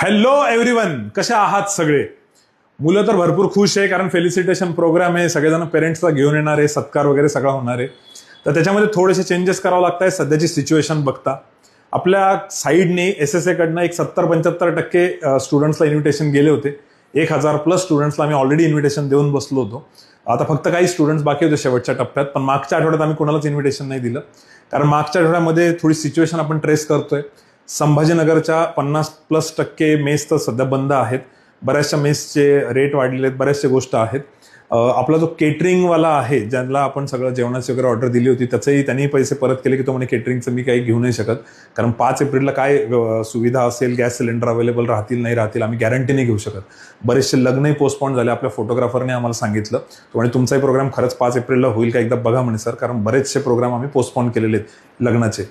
Hello everyone, कशा आहात सगळे? मुलं तर भरपूर खुश आहे कारण फेलिसिटेशन प्रोग्राम आहे, सगळेजण पेरेंट्सला घेऊन येणार आहे, सत्कार वगैरे सगळा होणार आहे. तर त्याच्यामध्ये थोडेसे चेंजेस करावं लागत आहे सध्याची सिच्युएशन बघता. आपल्या साईडने SSA कडनं एक 70-75% स्टुडंट्सला इन्व्हिटेशन गेले होते. 1000+ स्टुडंट्सला आम्ही ऑलरेडी इन्व्हिटेशन देऊन बसलो होतो. आता फक्त काही स्टुडंट्स बाकी होते शेवटच्या टप्प्यात, पण मागच्या आठवड्यात आम्ही कोणालाच इन्व्हिटेशन नाही दिलं कारण मागच्या आठवड्यामध्ये थोडी सिच्युएशन आपण ट्रेस करतोय. संभाजीनगरच्या 50+% मेस तर सध्या बंद आहेत. बऱ्याचशा मेसचे रेट वाढलेले आहेत, बऱ्याचशा गोष्टी आहेत. आपला जो केटरिंगवाला आहे, ज्यांना आपण सगळं जेवणाची वगैरे ऑर्डर दिली होती, त्याचेही त्यांनी पैसे परत केले की तो म्हणे केटरिंगचं मी काही घेऊ नाही शकत कारण 5 एप्रिलला काय सुविधा असेल, गॅस सिलेंडर अवेलेबल राहतील नाही राहतील आम्ही गॅरंटी नाही घेऊ शकत. बरेचसे लग्नही पोस्टपोन झाले. आपल्या फोटोग्राफरने आम्हाला सांगितलं, तो म्हणे तुमचाही प्रोग्राम खरंच 5 एप्रिलला होईल का एकदा बघा म्हणे सर, कारण बरेचसे प्रोग्राम आम्ही पोस्टपोन केलेले आहेत लग्नाचे.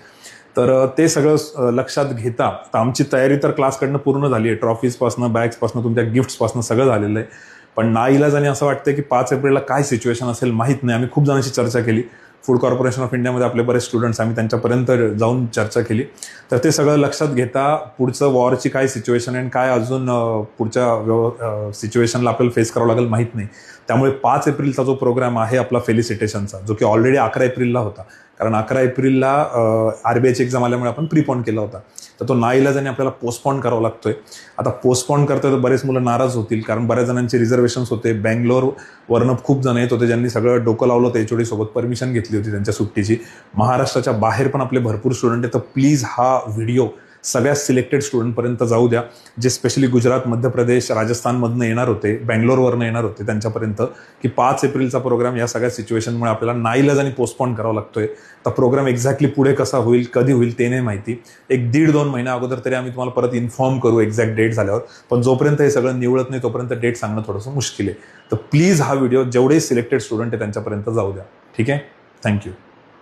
तर ते सगळं लक्षात घेता तर आमची तयारी तर क्लासकडनं पूर्ण झाली आहे. ट्रॉफीजपासनं, बॅग्सपासनं, तुमच्या गिफ्ट्सपासनं सगळं झालेलं आहे. पण नाईलाजाने असं वाटतं की 5 एप्रिलला काय सिच्युएशन असेल माहीत नाही. आम्ही खूप जणांशी चर्चा केली. फूड कॉर्पोरेशन ऑफ इंडियामध्ये आपले बरेच स्टुडंट्स, आम्ही त्यांच्यापर्यंत जाऊन चर्चा केली. तर ते सगळं लक्षात घेता पुढचं वॉरची काय सिच्युएशन आहे आणि काय अजून पुढच्या सिच्युएशनला आपल्याला फेस करावं लागेल माहीत नाही. त्यामुळे 5 एप्रिलचा जो प्रोग्राम आहे आपला फेलिसिटेशनचा, जो की ऑलरेडी 11 एप्रिलला होता, कारण 11 एप्रिलला RBIची एक्झाम आल्यामुळे आपण प्रीपोन केला होता, तर तो नाईलाजाने आपल्याला पोस्टपोन करावा लागतोय. आता पोस्टपोन करतोय तर बरेच मुलं नाराज होतील कारण बऱ्याच जणांचे रिझर्वेशन्स होते. बँगलोरवरनं खूप जण येत होते, ज्यांनी सगळं डोकं लावलं होतं. HOD सोबत परमिशन घेतली होती त्यांच्या सुट्टीची. महाराष्ट्राच्या बाहेर पण आपले भरपूर स्टुडंट आहेत. तर प्लीज हा व्हिडिओ सगळ्या सिलेक्टेड स्टुडंटपर्यंत जाऊ द्या, जे स्पेशली गुजरात, मध्य प्रदेश, राजस्थानमधनं येणार होते, बँगलोरवरनं येणार होते, त्यांच्यापर्यंत की 5 एप्रिलचा प्रोग्राम या सगळ्या सिच्युएशनमुळे आपल्याला नाईलाजाने पोस्टपोन करावा लागतोय. तर प्रोग्राम एक्झॅक्टली पुढे कसा होईल, कधी होईल ते नाही माहिती. 1-1.5-2 महिन्या अगोदर तरी आम्ही तुम्हाला परत इन्फॉर्म करू एक्झॅक्ट डेट झाल्यावर. पण जोपर्यंत हे सगळं निवळत नाही तोपर्यंत डेट सांगणं थोडंसं मुश्किल आहे. तर प्लीज हा व्हिडिओ जेवढे सिलेक्टेड स्टुडंट आहे त्यांच्यापर्यंत जाऊ द्या. ठीक आहे? थँक्यू.